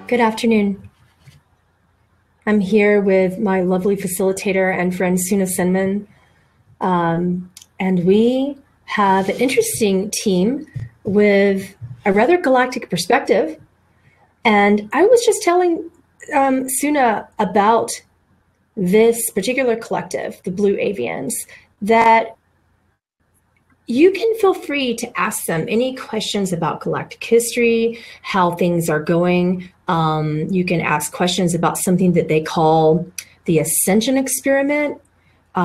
Good afternoon. I'm here with my lovely facilitator and friend Suna Senman, and we have an interesting team with a rather galactic perspective. And I was just telling Suna about this particular collective, the Blue Avians, that you can feel free to ask them any questions about galactic history, how things are going. You can ask questions about something that they call the Ascension Experiment.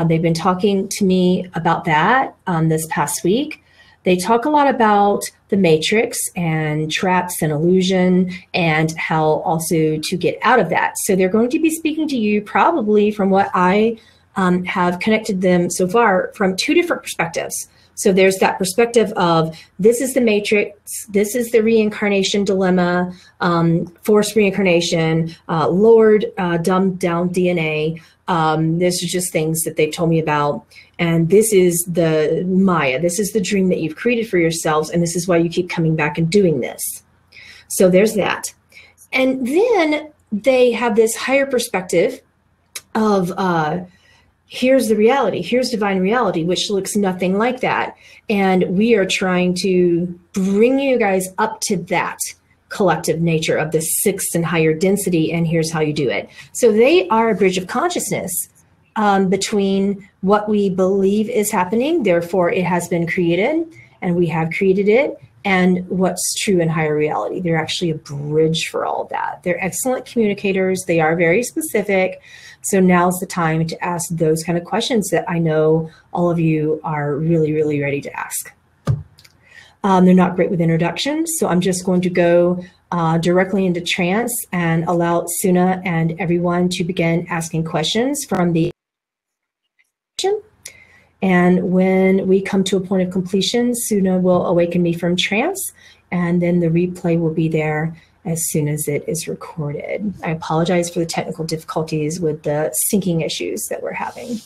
They've been talking to me about that this past week. They talk a lot about the Matrix and traps and illusion and how also to get out of that. So they're going to be speaking to you probably from what I have connected them so far from two different perspectives. So there's that perspective of this is the Matrix, this is the reincarnation dilemma, forced reincarnation, lowered, dumbed down DNA. This is just things that they've told me about. And this is the Maya, this is the dream that you've created for yourselves, and this is why you keep coming back and doing this. So there's that. And then they have this higher perspective of here's the reality, here's divine reality, which looks nothing like that. And we are trying to bring you guys up to that collective nature of the sixth and higher density, and here's how you do it. So they are a bridge of consciousness between what we believe is happening, therefore it has been created, and we have created it, and what's true in higher reality. They're actually a bridge for all of that. They're excellent communicators. They are very specific. So now's the time to ask those kind of questions that I know all of you are really, really ready to ask. They're not great with introductions, so I'm just going to go directly into trance and allow Suna and everyone to begin asking questions from the. And when we come to a point of completion, Suna will awaken me from trance, and then the replay will be there as soon as it is recorded. I apologize for the technical difficulties with the syncing issues that we're having.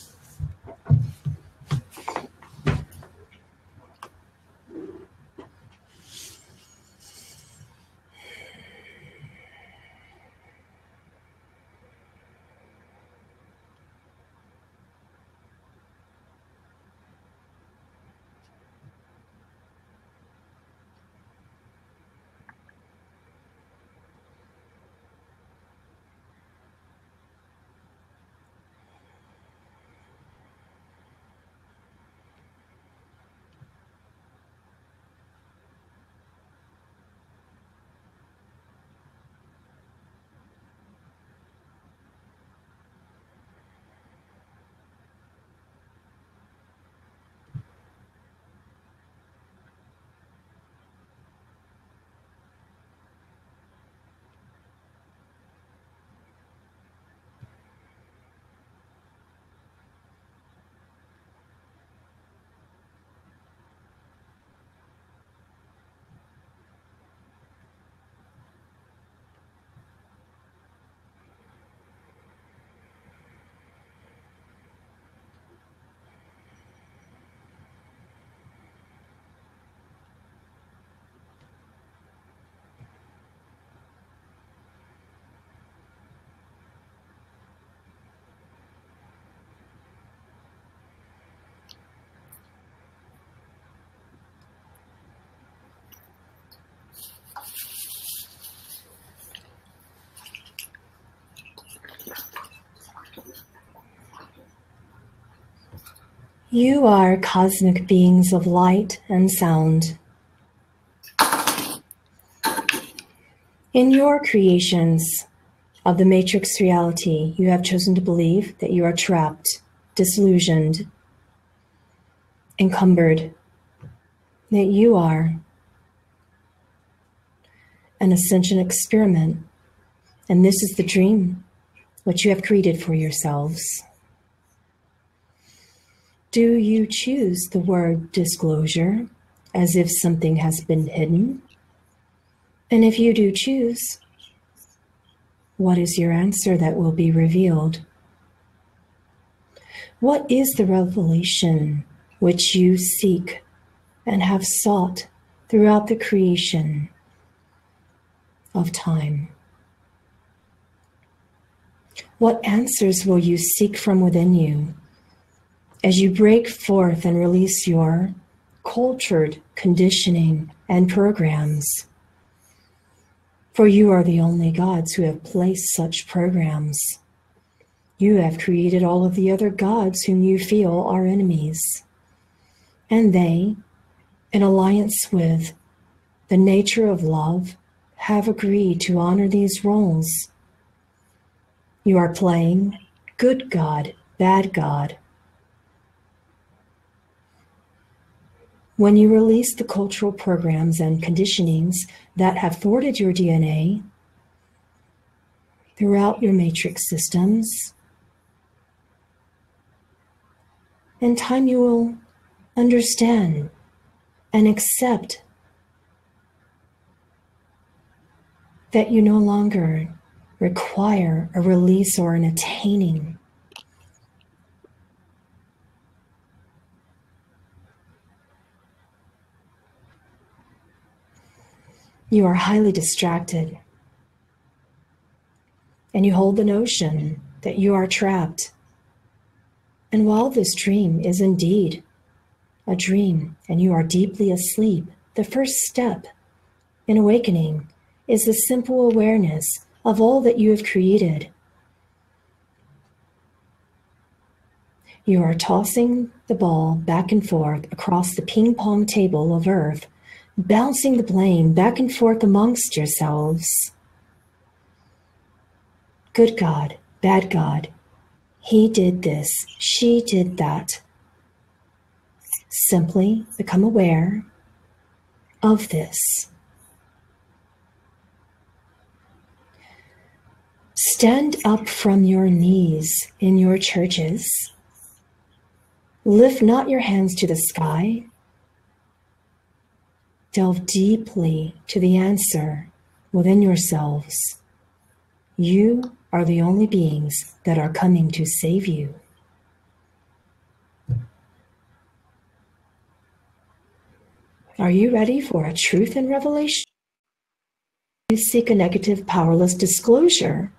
You are cosmic beings of light and sound. In your creations of the Matrix reality, you have chosen to believe that you are trapped, disillusioned, encumbered, that you are an ascension experiment, and this is the dream which you have created for yourselves. Do you choose the word disclosure as if something has been hidden? And if you do choose, what is your answer that will be revealed? What is the revelation which you seek and have sought throughout the creation of time? What answers will you seek from within you as you break forth and release your cultured conditioning and programs? For you are the only gods who have placed such programs. You have created all of the other gods whom you feel are enemies. And they, in alliance with the nature of love, have agreed to honor these roles. You are playing good God, bad God. When you release the cultural programs and conditionings that have thwarted your DNA throughout your matrix systems, in time you will understand and accept that you no longer require a release or an attaining. You are highly distracted, and you hold the notion that you are trapped. And while this dream is indeed a dream and you are deeply asleep, the first step in awakening is the simple awareness of all that you have created. You are tossing the ball back and forth across the ping pong table of earth, bouncing the blame back and forth amongst yourselves. Good God, bad God, he did this, she did that. Simply become aware of this. Stand up from your knees in your churches. Lift not your hands to the sky. Delve deeply to the answer within yourselves. You are the only beings that are coming to save you. Are you ready for a truth and revelation? You seek a negative, powerless disclosure.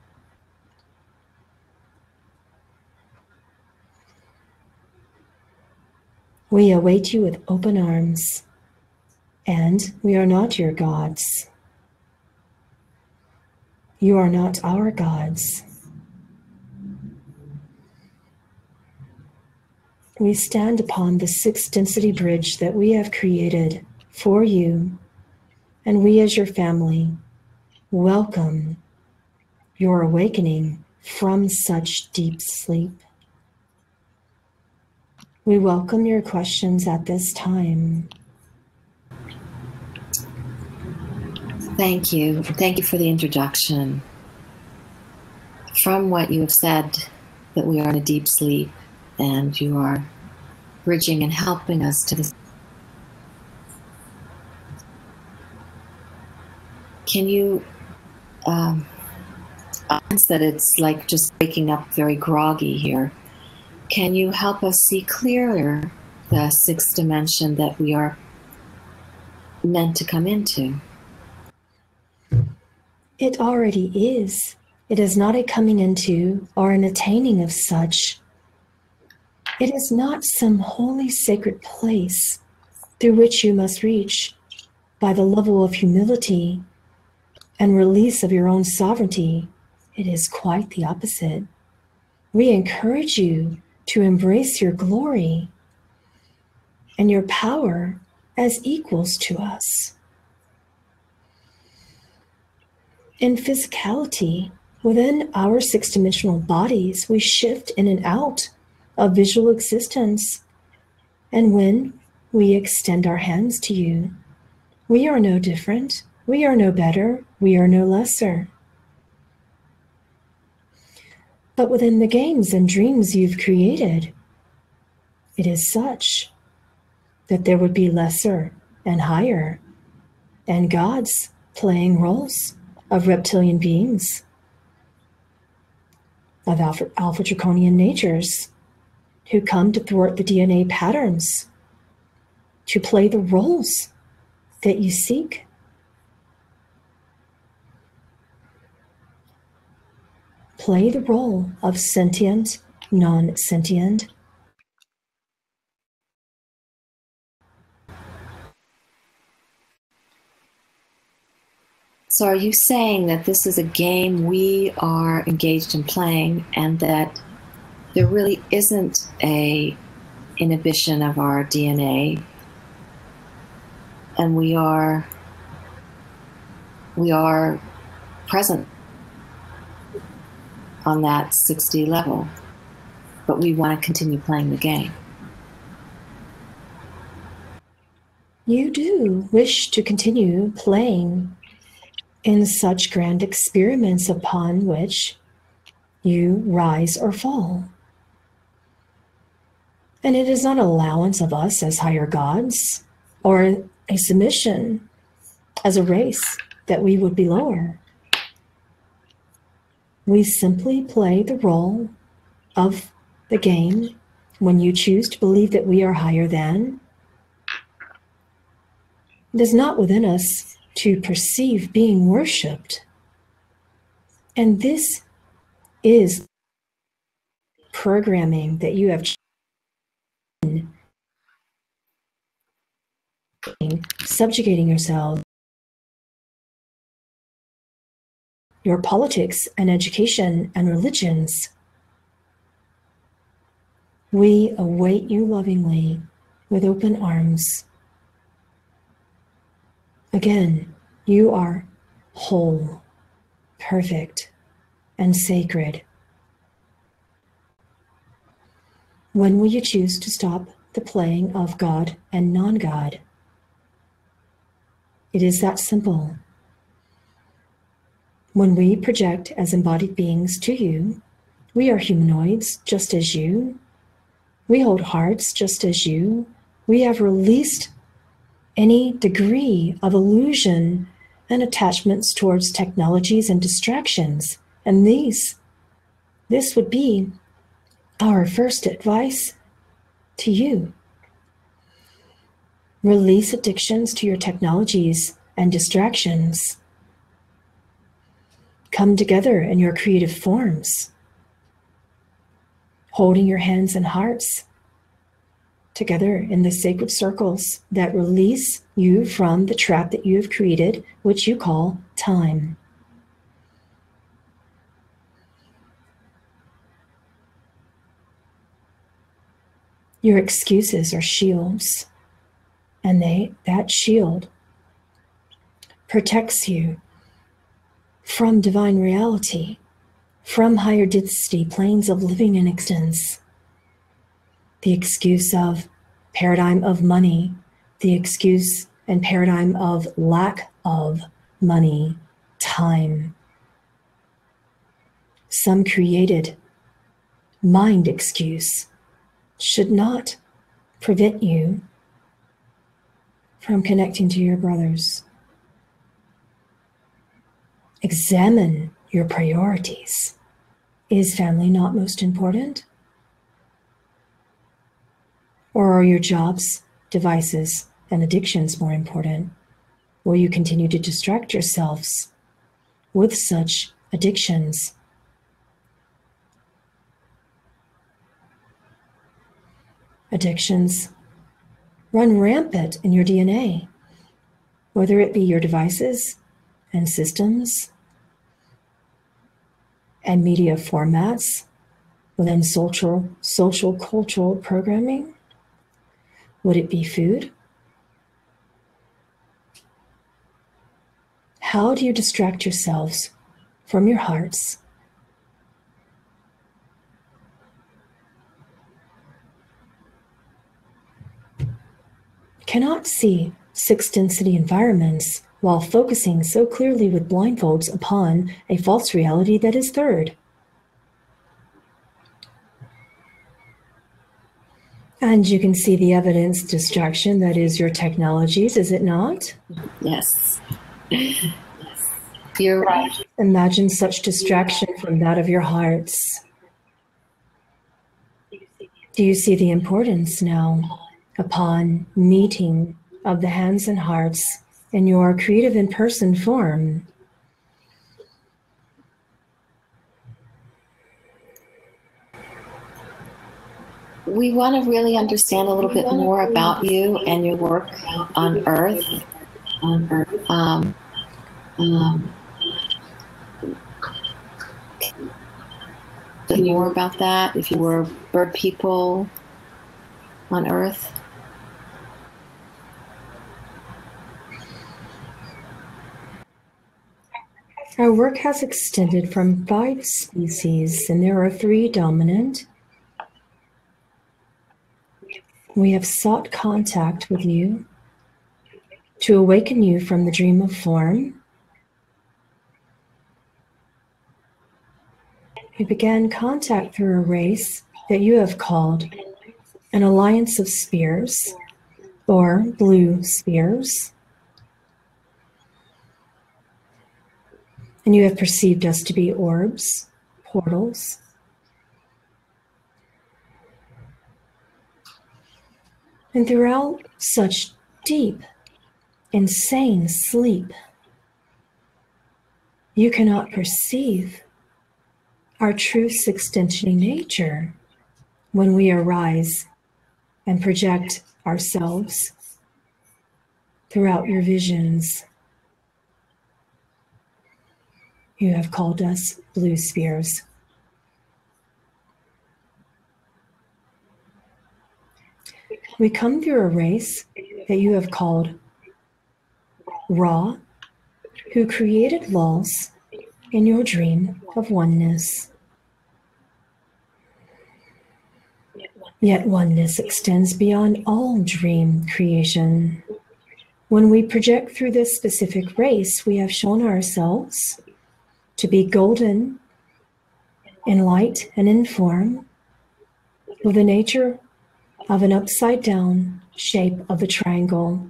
We await you with open arms, and we are not your gods. You are not our gods. We stand upon the sixth density bridge that we have created for you, and we as your family welcome your awakening from such deep sleep. We welcome your questions at this time. Thank you. Thank you for the introduction. From what you have said, that we are in a deep sleep, and you are bridging and helping us to this. Can you sense that it's like just waking up very groggy here? Can you help us see clearer the sixth dimension that we are meant to come into? It already is. It is not a coming into or an attaining of such. It is not some holy sacred place through which you must reach by the level of humility and release of your own sovereignty. It is quite the opposite. We encourage you to embrace your glory and your power as equals to us. In physicality, within our six-dimensional bodies, we shift in and out of visual existence. And when we extend our hands to you, we are no different, we are no better, we are no lesser. But within the games and dreams you've created, it is such that there would be lesser and higher, and gods playing roles of reptilian beings, of alpha draconian natures, who come to thwart the DNA patterns, to play the roles that you seek. play the role of sentient, non-sentient. So are you saying that this is a game we are engaged in playing and that there really isn't a inhibition of our DNA and we are present on that 6D level, but we want to continue playing the game? You do wish to continue playing in such grand experiments upon which you rise or fall. And it is not an allowance of us as higher gods or a submission as a race that we would be lower. We simply play the role of the game when you choose to believe that we are higher than. It is not within us to perceive being worshipped. And this is programming that you have subjugating yourself, your politics and education and religions. We await you lovingly with open arms. Again, you are whole, perfect, and sacred. When will you choose to stop the playing of God and non-God? It is that simple. When we project as embodied beings to you, we are humanoids just as you. We hold hearts just as you. We have released any degree of illusion and attachments towards technologies and distractions. And this would be our first advice to you. Release addictions to your technologies and distractions. Come together in your creative forms, holding your hands and hearts together in the sacred circles that release you from the trap that you have created, which you call time. Your excuses are shields, and that shield protects you from divine reality, from higher density planes of living and existence. The excuse of paradigm of money, the excuse and paradigm of lack of money, time. Some created mind excuse should not prevent you from connecting to your brothers. Examine your priorities. Is family not most important? Or are your jobs, devices, and addictions more important? Will you continue to distract yourselves with such addictions? Addictions run rampant in your DNA, whether it be your devices and systems and media formats within social cultural programming. Would it be food? How do you distract yourselves from your hearts? Cannot see sixth density environments while focusing so clearly with blindfolds upon a false reality that is third. And you can see the evidence distraction that is your technologies, is it not? Yes. Yes. You're right. Imagine such distraction from that of your hearts. Do you see the importance now upon meeting of the hands and hearts in your creative in-person form? We want to really understand a little bit more about you and your work on Earth. Um, more about that, if you were bird people on Earth. Our work has extended from 5 species, and there are 3 dominant. We have sought contact with you to awaken you from the dream of form. We began contact through a race that you have called an alliance of spheres, or blue spheres. And you have perceived us to be orbs, portals. And throughout such deep, insane sleep, you cannot perceive our true sixth-dimensional nature when we arise and project ourselves throughout your visions. You have called us blue spheres. We come through a race that you have called Ra, who created laws in your dream of oneness. Yet oneness extends beyond all dream creation. When we project through this specific race, we have shown ourselves to be golden in light and in form, with the nature of an upside down shape of a triangle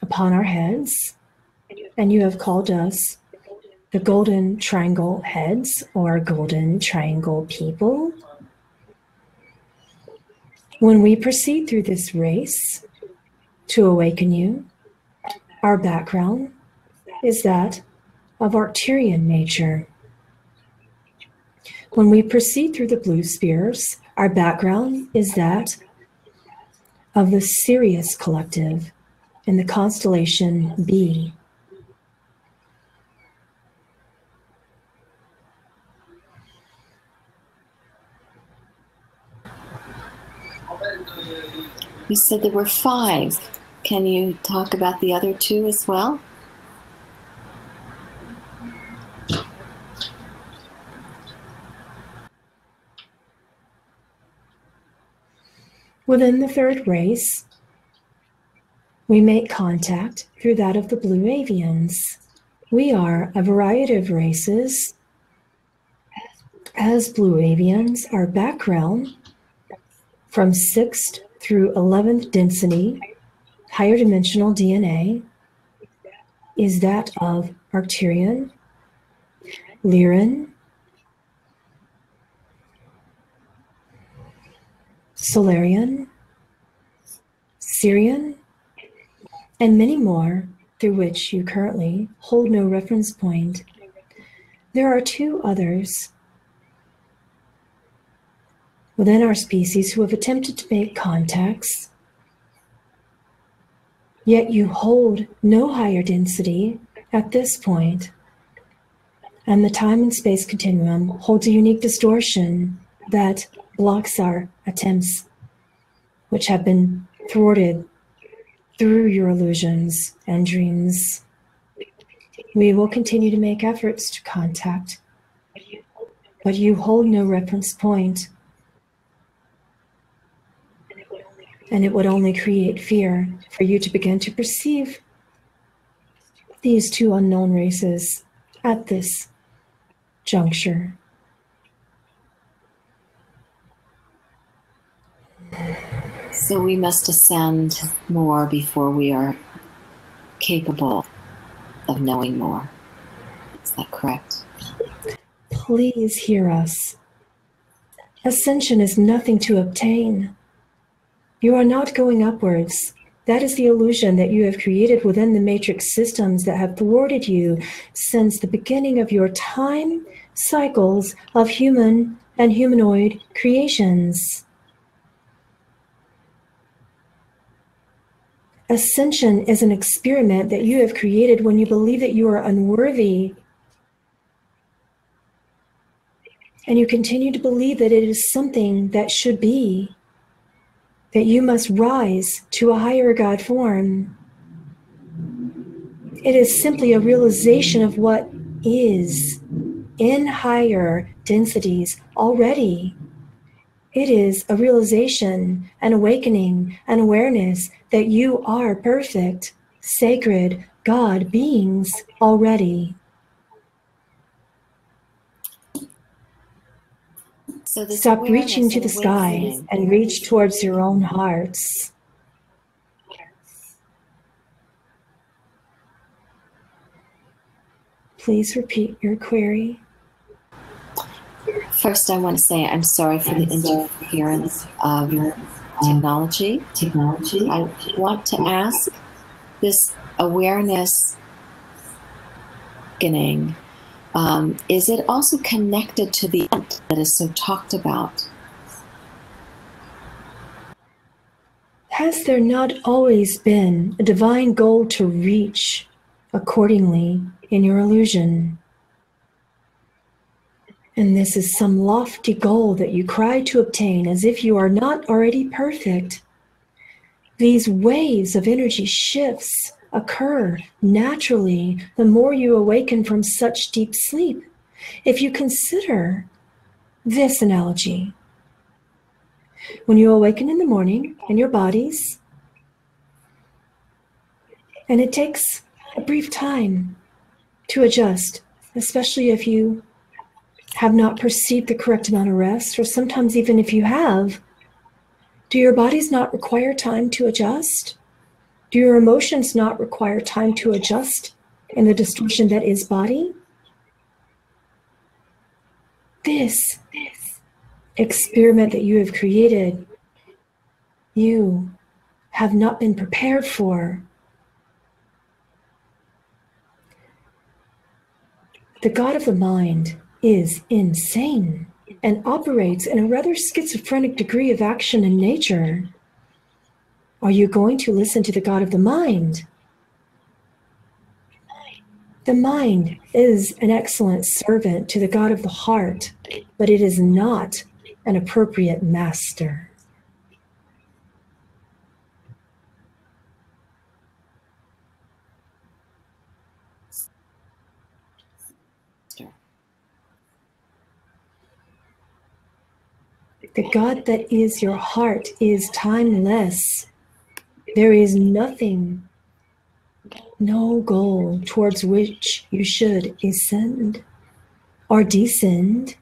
upon our heads, and you have called us the golden triangle heads, or golden triangle people. When we proceed through this race to awaken you, our background is that of Arcturian nature. When we proceed through the blue spheres, our background is that of the Sirius collective in the constellation B. You said there were 5. Can you talk about the other 2 as well? Within the third race, we make contact through that of the blue avians. We are a variety of races. As blue avians, our background from 6th through 11th density, higher dimensional DNA, is that of Arcturian, Lyran, Solarian, Syrian, and many more through which you currently hold no reference point. There are 2 others within our species who have attempted to make contacts, yet you hold no higher density at this point, and the time and space continuum holds a unique distortion that blocks our attempts, which have been thwarted through your illusions and dreams. We will continue to make efforts to contact, but you hold no reference point, and it would only create fear for you to begin to perceive these 2 unknown races at this juncture. So we must ascend more before we are capable of knowing more. Is that correct? Please hear us. Ascension is nothing to obtain. You are not going upwards. That is the illusion that you have created within the matrix systems that have thwarted you since the beginning of your time cycles of human and humanoid creations. Ascension is an experiment that you have created when you believe that you are unworthy. And you continue to believe that it is something that should be, that you must rise to a higher God form. It is simply a realization of what is in higher densities already. It is a realization, an awakening, an awareness that you are perfect, sacred God beings already. So stop reaching to the skies and reach towards your own hearts. Please repeat your query. First, I want to say I'm sorry for the interference of technology. I want to ask this awareness beginning. Is it also connected to the end that is so talked about? Has there not always been a divine goal to reach accordingly in your illusion? And this is some lofty goal that you cry to obtain as if you are not already perfect. These waves of energy shifts occur naturally the more you awaken from such deep sleep. If you consider this analogy, when you awaken in the morning in your bodies, and it takes a brief time to adjust, especially if you have not perceived the correct amount of rest, or sometimes even if you have, do your bodies not require time to adjust? Do your emotions not require time to adjust in the distortion that is body? This experiment that you have created, you have not been prepared for. The God of the mind is insane and operates in a rather schizophrenic degree of action in nature. Are you going to listen to the God of the mind? The mind is an excellent servant to the God of the heart, but it is not an appropriate master. The God that is your heart is timeless. There is nothing, no goal towards which you should ascend or descend.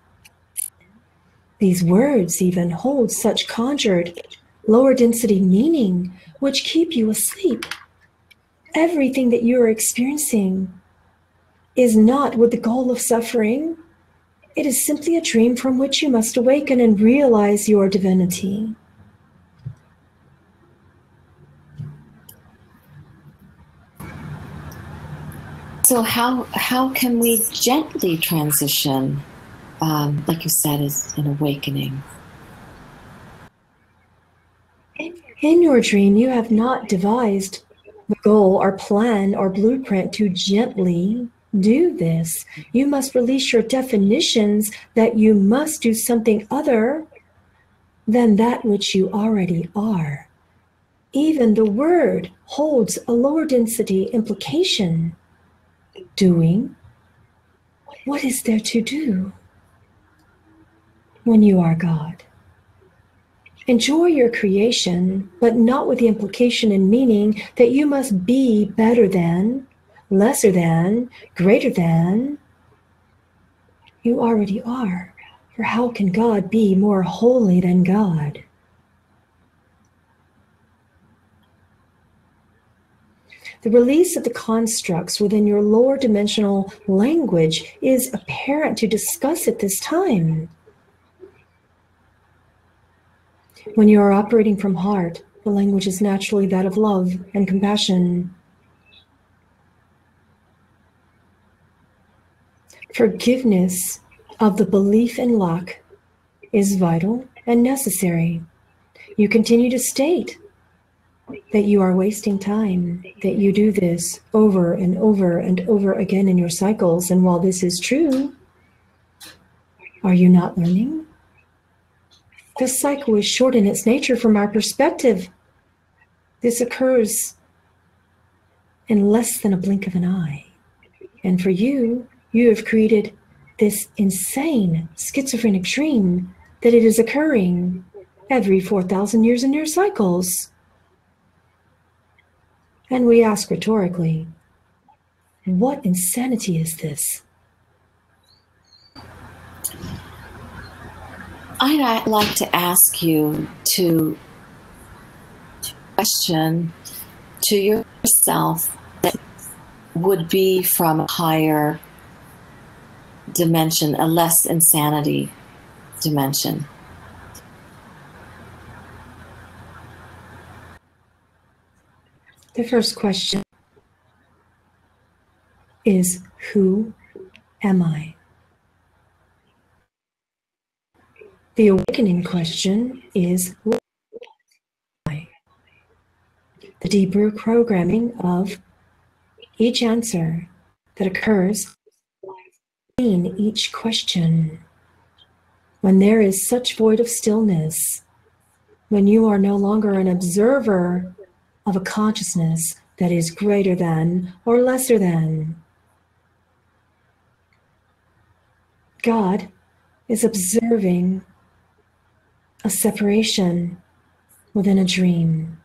These words even hold such conjured, lower density meaning which keep you asleep. Everything that you are experiencing is not with the goal of suffering. It is simply a dream from which you must awaken and realize your divinity. So how can we gently transition, like you said, is an awakening? In your dream, you have not devised the goal or plan or blueprint to gently do this. You must release your definitions that you must do something other than that which you already are. Even the word holds a lower density implication. Doing. What is there to do when you are God? Enjoy your creation, but not with the implication and meaning that you must be better than, lesser than, greater than. You already are, for how can God be more holy than God? The release of the constructs within your lower dimensional language is apparent to discuss at this time. When you are operating from heart, the language is naturally that of love and compassion. Forgiveness of the belief in lack is vital and necessary. You continue to state that you are wasting time, that you do this over and over and over again in your cycles. And while this is true, are you not learning? This cycle is short in its nature from our perspective. This occurs in less than a blink of an eye. And for you, you have created this insane schizophrenic dream that it is occurring every 4,000 years in your cycles. And we ask rhetorically, what insanity is this? I'd like to ask you to question to yourself that would be from a higher dimension, a less insanity dimension. The first question is, who am I? The awakening question is, what am I? The deeper programming of each answer that occurs in each question. When there is such void of stillness, when you are no longer an observer of a consciousness that is greater than or lesser than, God is observing a separation within a dream.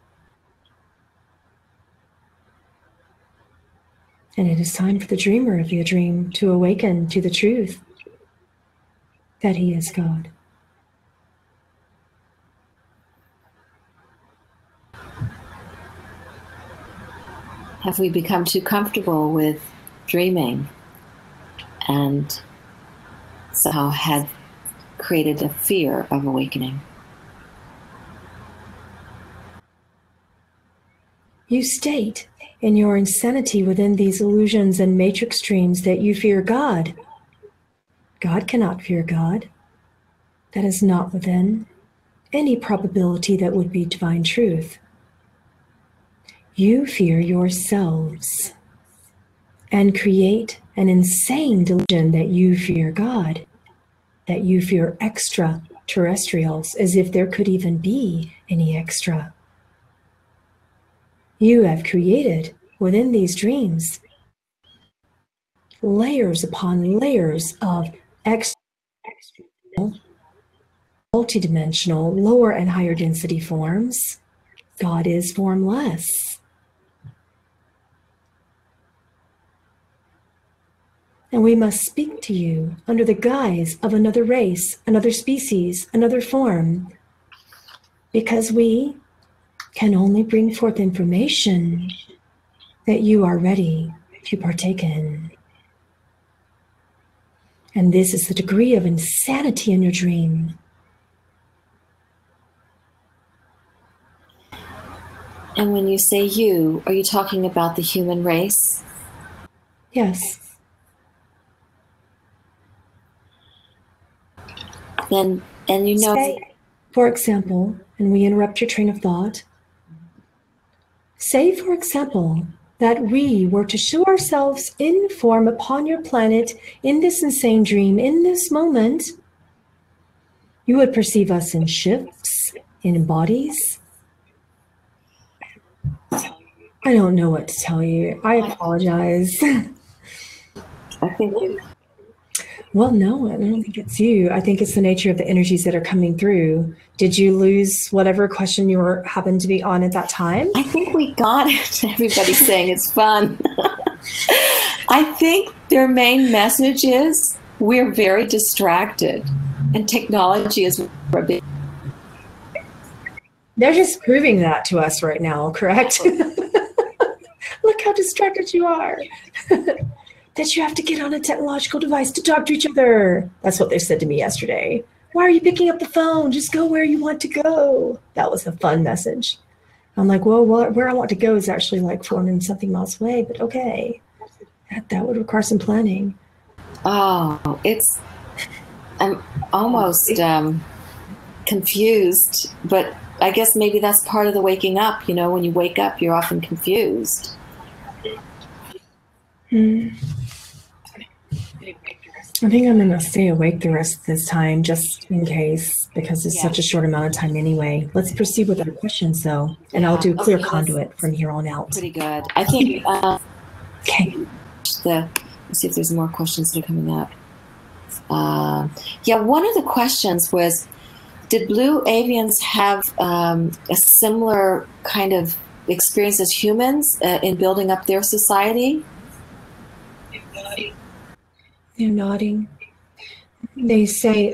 And it is time for the dreamer of the dream to awaken to the truth that he is God. Have we become too comfortable with dreaming and somehow had created a fear of awakening? You state in your insanity within these illusions and matrix dreams that you fear God. God cannot fear God. That is not within any probability that would be divine truth. You fear yourselves and create an insane delusion that you fear God, that you fear extraterrestrials, as if there could even be any extra. You have created within these dreams layers upon layers of multidimensional, lower and higher density forms. God is formless. And we must speak to you under the guise of another race, another species, another form, because we can only bring forth information that you are ready to partake in. And this is the degree of insanity in your dream. And when you say you, are you talking about the human race? Yes. And you know... Say, for example, and we interrupt your train of thought, say, for example, that we were to show ourselves in form upon your planet in this insane dream, in this moment, you would perceive us in ships, in bodies. I don't know what to tell you. I apologize. I think you... Well, no, I don't think it's you. I think it's the nature of the energies that are coming through. Did you lose whatever question you were happened to be on at that time? I think we got it. Everybody's saying it's fun. I think their main message is we're very distracted and technology is a big... They're just proving that to us right now, correct? Look how distracted you are. That you have to get on a technological device to talk to each other. That's what they said to me yesterday. Why are you picking up the phone? Just go where you want to go. That was a fun message. I'm like, well, where I want to go is actually like 400 and something miles away, but okay. That would require some planning. Oh, I'm almost confused, but I guess maybe that's part of the waking up. You know, when you wake up, you're often confused. I think I'm going to stay awake the rest of this time, just in case, because it's such a short amount of time anyway. Let's proceed with our questions, though, and I'll do clear conduit from here on out. Pretty good. I think. Okay. Let's see if there's more questions that are coming up. Yeah, one of the questions was, did blue avians have a similar kind of experience as humans in building up their society? They're nodding. They say,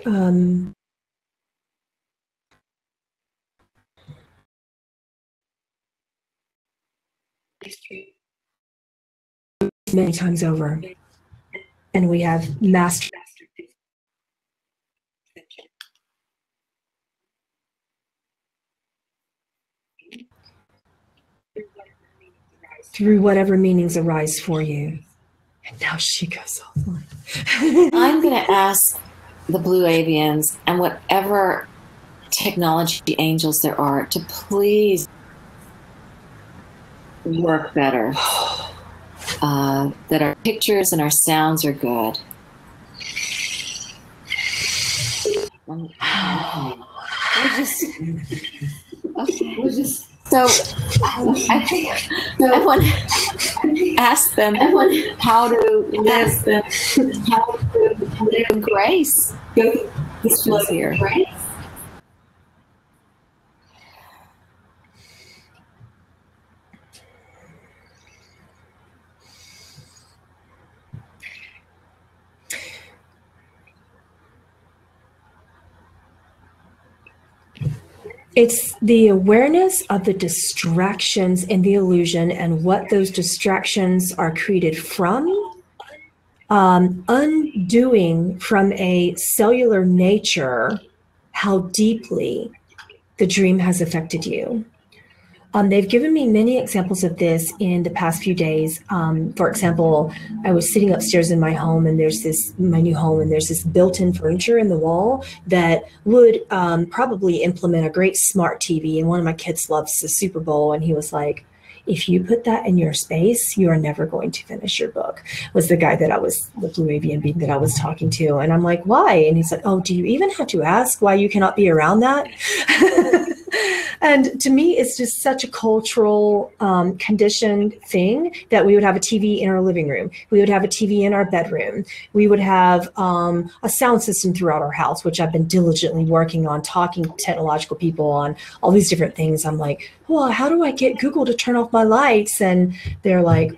many times over, and we have mastered through whatever meanings arise for you. And now she goes offline. I'm going to ask the blue avians and whatever technology angels there are to please work better. That our pictures and our sounds are good. So I think I want to ask them how to live in grace. This was here. It's the awareness of the distractions and the illusion and what those distractions are created from, undoing from a cellular nature how deeply the dream has affected you. They've given me many examples of this in the past few days. For example, I was sitting upstairs in my home, and my new home, and there's this built-in furniture in the wall that would probably implement a great smart TV. And one of my kids loves the Super Bowl, and he was like, if you put that in your space, you are never going to finish your book, was the guy the blue avian being that I was talking to. And I'm like, why? And he's like, oh, do you even have to ask why you cannot be around that? And to me, it's just such a cultural conditioned thing that we would have a TV in our living room. We would have a TV in our bedroom. We would have a sound system throughout our house, which I've been diligently working on, talking to technological people on all these different things. I'm like, well, how do I get Google to turn off my lights? And they're like,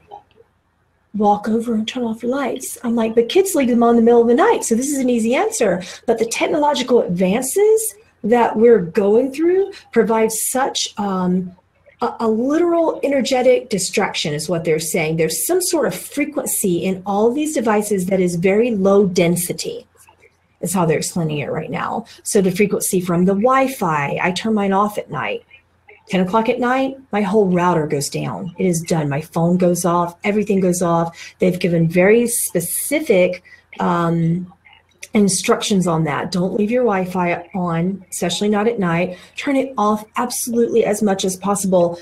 walk over and turn off your lights. I'm like, but kids leave them on in the middle of the night. So this is an easy answer. But the technological advances that we're going through provides such a literal energetic distraction is what they're saying. There's some sort of frequency in all these devices that is very low density. Is how they're explaining it right now. So the frequency from the Wi-Fi, I turn mine off at night. 10 o'clock at night, my whole router goes down. It is done. My phone goes off. Everything goes off. They've given very specific instructions on that. Don't leave your Wi-Fi on, especially not at night. Turn it off absolutely as much as possible.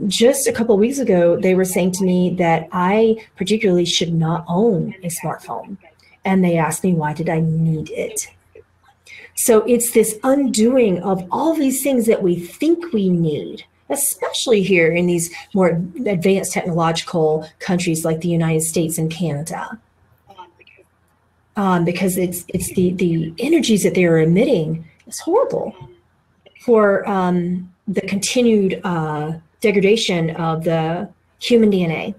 Just a couple of weeks ago, they were saying to me that I particularly should not own a smartphone. And they asked me, why did I need it? So it's this undoing of all these things that we think we need, especially here in these more advanced technological countries like the United States and Canada. Because it's the energies that they are emitting is horrible for the continued degradation of the human DNA.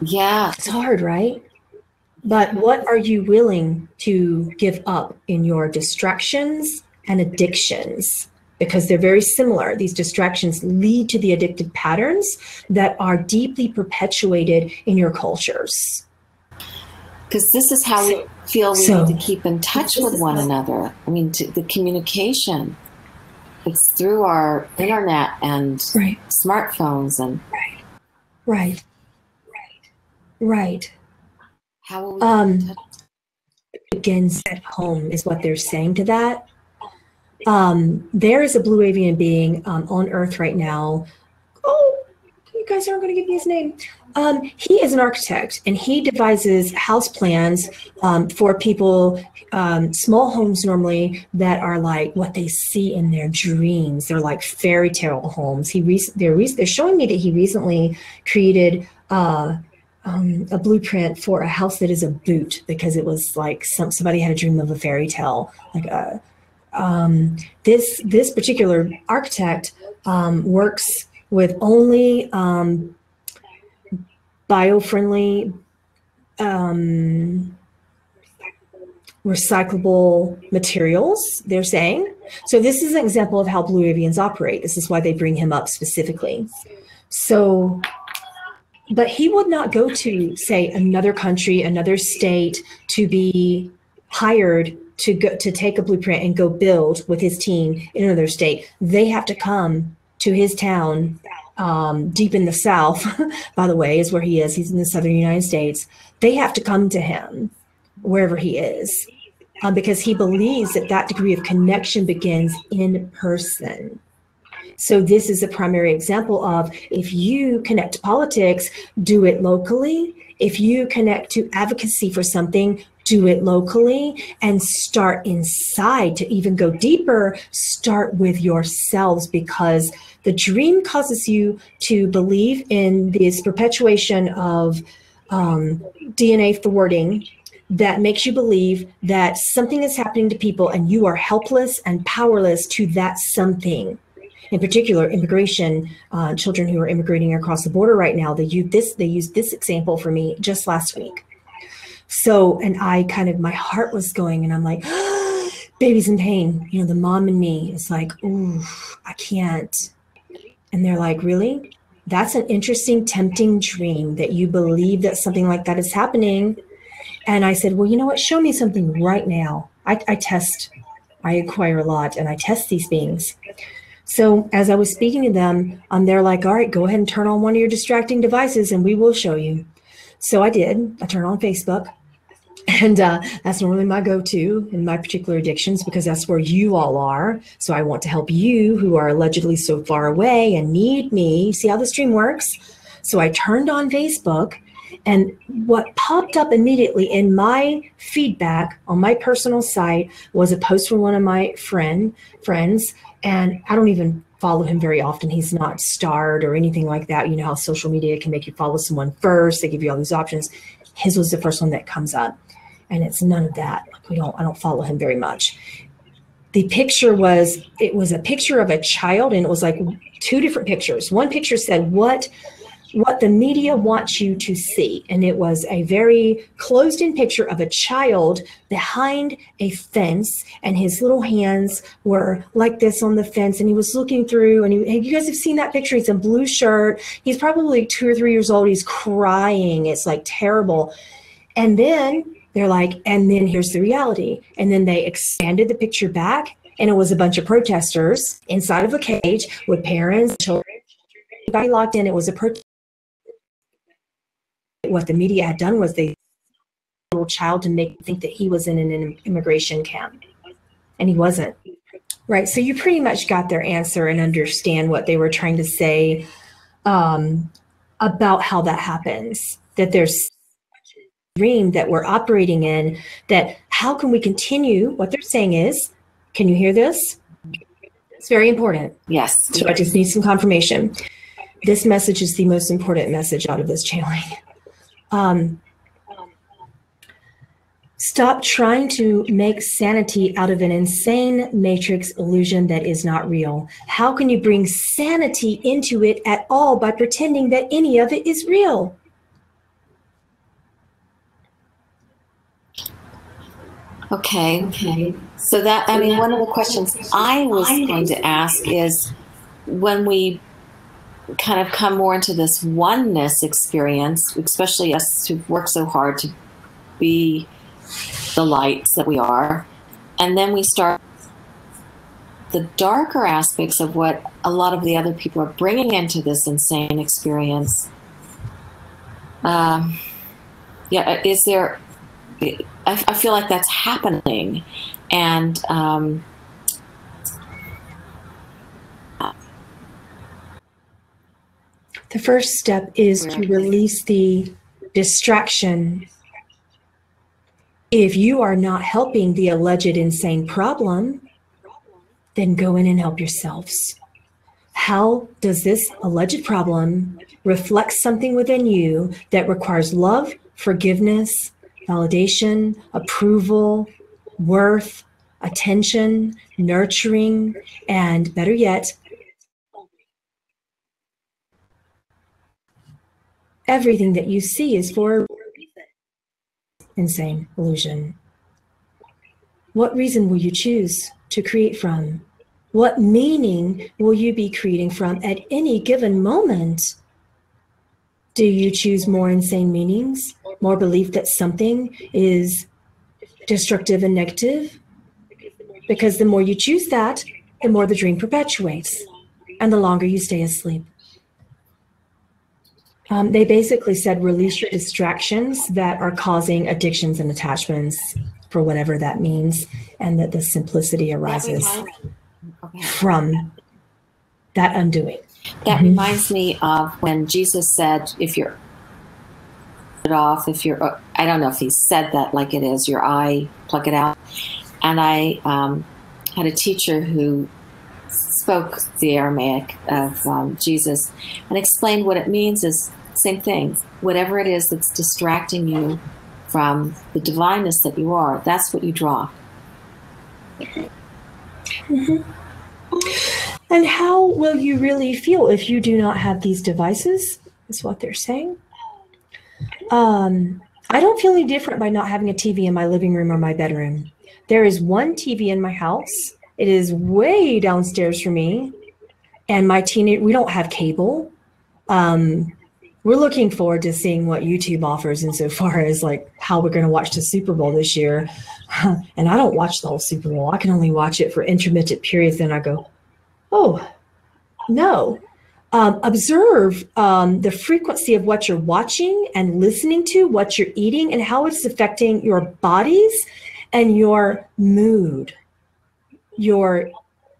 Yeah. It's hard, right? But what are you willing to give up in your distractions and addictions? Because they're very similar. These distractions lead to the addictive patterns that are deeply perpetuated in your cultures. Because this is how we feel we need to keep in touch with one another. I mean, the communication. It's through our internet and smartphones and right. How will we begins at home is what they're saying to that. There is a blue avian being on Earth right now. Oh, you guys aren't going to give me his name. He is an architect, and he devises house plans for people, small homes normally, that are like what they see in their dreams. They're like fairy tale homes. They're showing me that he recently created a blueprint for a house that is a boot, because it was like somebody had a dream of a fairy tale. Like this particular architect works with only bio-friendly, recyclable materials, they're saying. So this is an example of how blue avians operate. This is why they bring him up specifically. So, but he would not go to, say, another country, another state, to be hired to take a blueprint and go build with his team in another state. They have to come to his town, deep in the South, by the way, is where he is. He's in the Southern United States. They have to come to him wherever he is, because he believes that that degree of connection begins in person. So this is a primary example of, if you connect to politics, do it locally. If you connect to advocacy for something, do it locally, and start inside. To even go deeper, start with yourselves, because the dream causes you to believe in this perpetuation of DNA thwarting that makes you believe that something is happening to people and you are helpless and powerless to that something. In particular, immigration, children who are immigrating across the border right now, they used this example for me just last week. So, and my heart was going, and I'm like, baby's in pain. You know, the mom in me is like, ooh, I can't. And they're like, really? That's an interesting, tempting dream that you believe that something like that is happening. And I said, well, you know what? Show me something right now. I acquire a lot, and I test these things. So as I was speaking to them, they're like, all right, go ahead and turn on one of your distracting devices and we will show you. So I did. I turned on Facebook, and that's normally my go-to in my particular addictions, because that's where you all are. So I want to help you who are allegedly so far away and need me. See how the stream works? So I turned on Facebook, and what popped up immediately in my feedback on my personal site was a post from one of my friends, and I don't even follow him very often. He's not starred or anything like that. You know how social media can make you follow someone first. They give you all these options. His was the first one that comes up, and it's none of that. Like I don't follow him very much. The picture was a picture of a child, and it was like two different pictures. One picture said what the media wants you to see. And it was a very closed-in picture of a child behind a fence, and his little hands were like this on the fence, and he was looking through, and you guys have seen that picture. He's in a blue shirt. He's probably 2 or 3 years old. He's crying. It's like terrible. And then they're like, and then here's the reality. And then they expanded the picture back, and it was a bunch of protesters inside of a cage with parents, children, everybody locked in. It was a protest. What the media had done was they little child to make think that he was in an immigration camp, and he wasn't. Right. So you pretty much got their answer and understand what they were trying to say about how that happens, that there's a dream that we're operating in, that how can we continue? What they're saying is, can you hear this? It's very important. Yes. So I just need some confirmation. This message is the most important message out of this channeling. Stop trying to make sanity out of an insane matrix illusion that is not real. How can you bring sanity into it at all by pretending that any of it is real? Okay. So that, I mean, one of the questions I was going to ask is, when we kind of come more into this oneness experience, especially us who've worked so hard to be the lights that we are, and then we start the darker aspects of what a lot of the other people are bringing into this insane experience. Is there, I feel like that's happening, and The first step is to release the distraction. If you are not helping the alleged insane problem, then go in and help yourselves. How does this alleged problem reflect something within you that requires love, forgiveness, validation, approval, worth, attention, nurturing, and better yet, everything that you see is for a insane illusion. What reason will you choose to create from? What meaning will you be creating from at any given moment? Do you choose more insane meanings, more belief that something is destructive and negative? Because the more you choose that, the more the dream perpetuates, and the longer you stay asleep. They basically said release your distractions that are causing addictions and attachments, for whatever that means, and that the simplicity arises from that undoing. That reminds me of when Jesus said, if you're it off, if you're, I don't know if he said that like it is, your eye, pluck it out. And I had a teacher who spoke the Aramaic of Jesus and explained what it means is same thing. Whatever it is that's distracting you from the divineness that you are, that's what you draw. And how will you really feel if you do not have these devices, is what they're saying. I don't feel any different by not having a TV in my living room or my bedroom. There is one TV in my house. It is way downstairs for me. And my teenage, we don't have cable. We're looking forward to seeing what YouTube offers insofar as like how we're going to watch the Super Bowl this year. And I don't watch the whole Super Bowl. I can only watch it for intermittent periods. Then I go, oh, no. Observe the frequency of what you're watching and listening to, what you're eating, and how it's affecting your bodies and your mood, your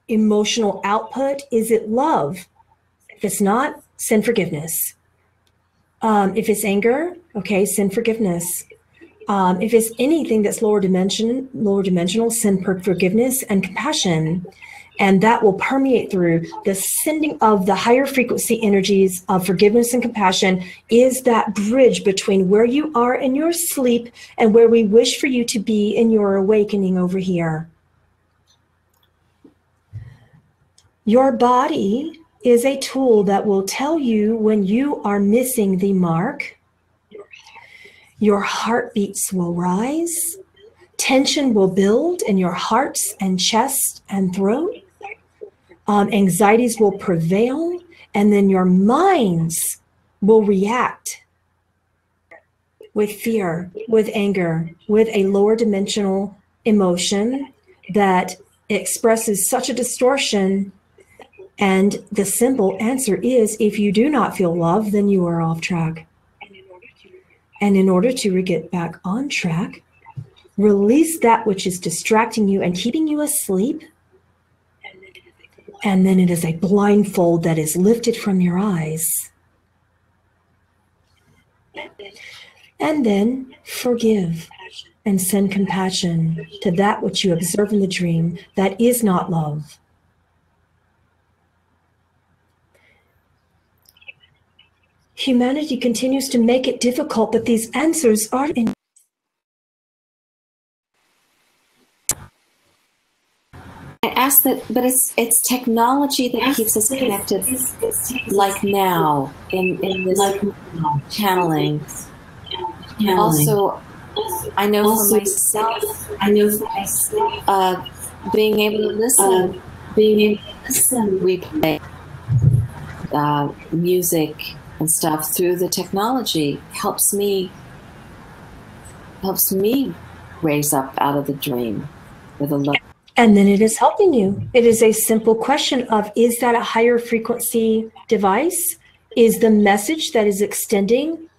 emotional output. Is it love? If it's not, send forgiveness. If it's anger, okay, send forgiveness. If it's anything that's lower dimensional, send forgiveness and compassion. And that will permeate through the sending of the higher frequency energies of forgiveness and compassion is that bridge between where you are in your sleep and where we wish for you to be in your awakening over here. Your body is a tool that will tell you when you are missing the mark. Your heartbeats will rise. Tension will build in your hearts and chest and throat. Anxieties will prevail, and then your minds will react with fear, with anger, with a lower dimensional emotion that expresses such a distortion. And the simple answer is, if you do not feel love, then you are off track. And in order to get back on track, release that which is distracting you and keeping you asleep. And then it is a blindfold that is lifted from your eyes. And then forgive and send compassion to that which you observe in the dream that is not love. Humanity continues to make it difficult, but these answers are in. I ask that, but it's technology that keeps us connected, like now in this channeling. Also, I know for myself, being able to listen, we play music and stuff through the technology helps me raise up out of the dream with a love. And then it is helping you. It is a simple question of, is that a higher frequency device? Is the message that is extending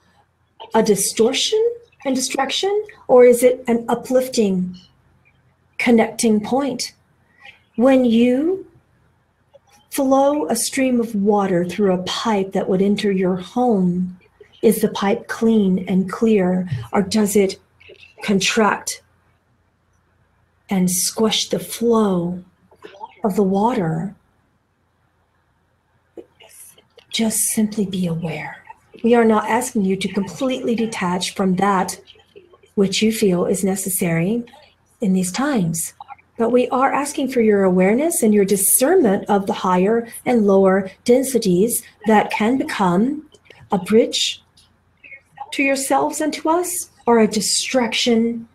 a distortion and distraction? Or is it an uplifting, connecting point? When you flow a stream of water through a pipe that would enter your home, is the pipe clean and clear, or does it contract and squash the flow of the water? Just simply be aware. We are not asking you to completely detach from that which you feel is necessary in these times. But we are asking for your awareness and your discernment of the higher and lower densities that can become a bridge to yourselves and to us, or a distraction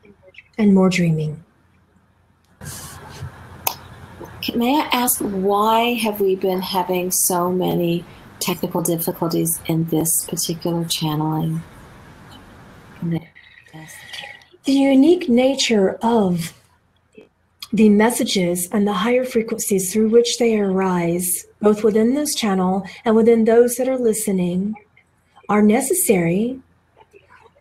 and more dreaming. May I ask, why have we been having so many technical difficulties in this particular channeling? Yes. The unique nature of the messages and the higher frequencies through which they arise, both within this channel and within those that are listening, are necessary,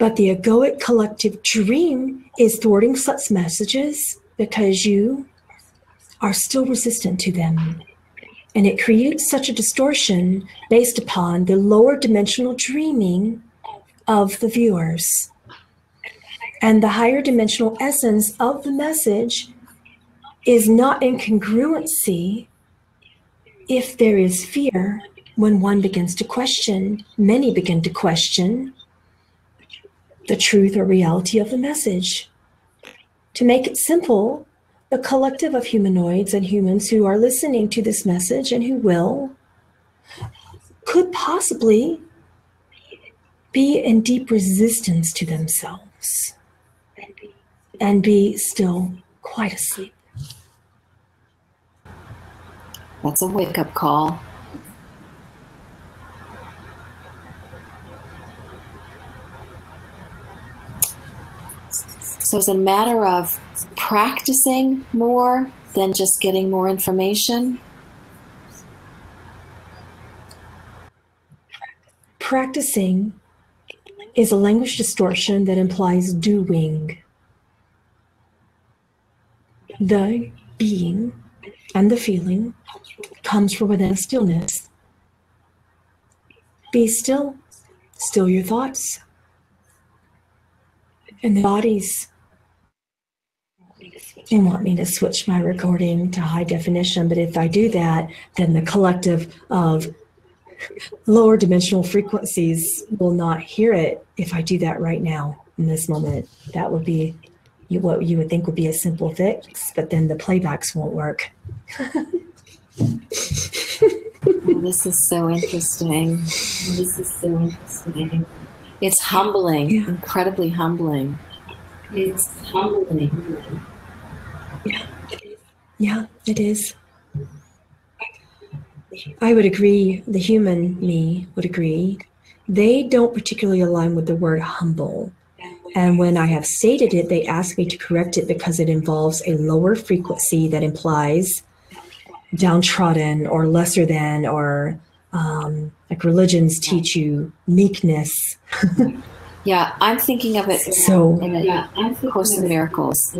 but the egoic collective dream is thwarting such messages because you are still resistant to them. And it creates such a distortion based upon the lower dimensional dreaming of the viewers. And the higher dimensional essence of the message is not in congruency if there is fear. When one begins to question, many begin to question the truth or reality of the message. To make it simple, the collective of humanoids and humans who are listening to this message and who will, could possibly be in deep resistance to themselves and be still quite asleep. That's a wake-up call. So it's a matter of practicing more than just getting more information. Practicing is a language distortion that implies doing. The being and the feeling comes from within stillness. Be still, still your thoughts. And the bodies. They want me to switch my recording to high definition, but if I do that, then the collective of lower dimensional frequencies will not hear it. If I do that right now, in this moment, that would be what you would think would be a simple fix, but then the playbacks won't work. This is so interesting. This is so interesting. It's humbling, yeah. Incredibly humbling. It's humbling. Yeah, it is. I would agree, the human me would agree. They don't particularly align with the word humble. And when I have stated it, they ask me to correct it because it involves a lower frequency that implies downtrodden or lesser than, or like religions teach you meekness. Yeah, I'm thinking of it so, in a Course in Miracles.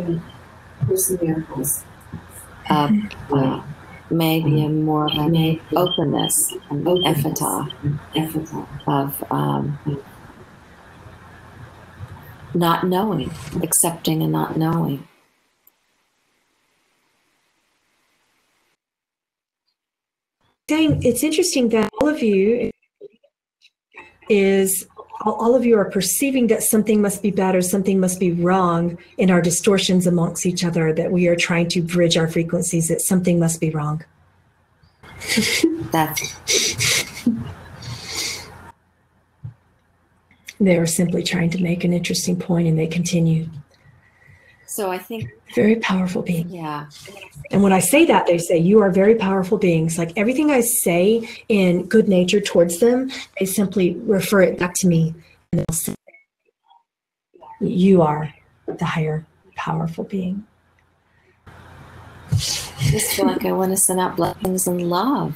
Maybe a more of an openness, an ephata of not knowing, accepting and not knowing. It's interesting that all of you are perceiving that something must be bad or something must be wrong in our distortions amongst each other, that we are trying to bridge our frequencies, that something must be wrong. They're simply trying to make an interesting point, and they continue. So I think very powerful being. Yeah. And when I say that, they say, you are very powerful beings. Like everything I say in good nature towards them, they simply refer it back to me. And they'll say, you are the higher powerful being. I just feel like I want to send out blessings and love.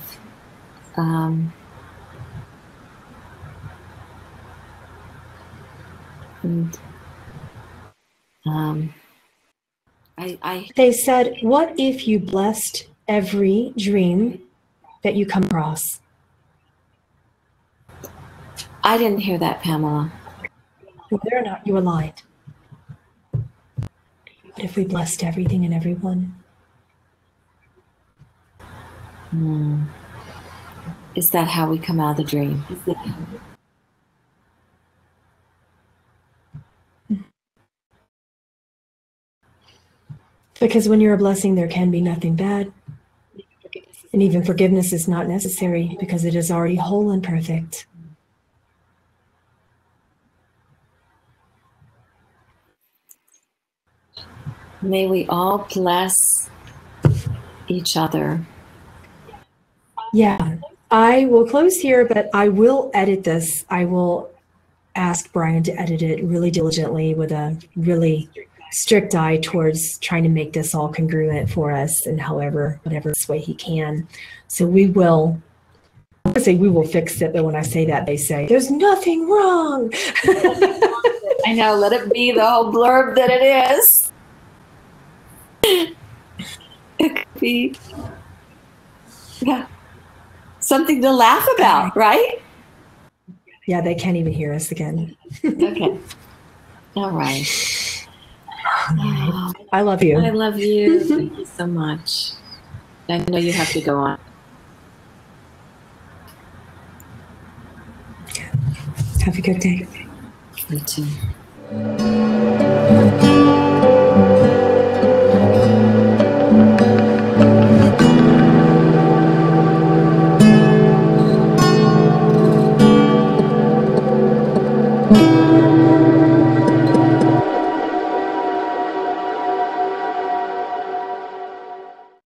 They said, what if you blessed every dream that you come across. I didn't hear that, Pamela. Whether or not you aligned. But if we blessed everything and everyone? Is that how we come out of the dream? Because when you're a blessing, there can be nothing bad. And even forgiveness is not necessary because it is already whole and perfect. May we all bless each other. Yeah, I will close here, but I will edit this. I will ask Brian to edit it really diligently with a really strict eye towards trying to make this all congruent for us and whatever way he can. So we will, I say we will fix it, but when I say that, they say, there's nothing wrong. I know, let it be the whole blurb that it is. It could be something to laugh about, right? Yeah, they can't even hear us again. Okay. All right. I love you. I love you. Thank you so much. I know you have to go on. Have a good day. You too. Thank you.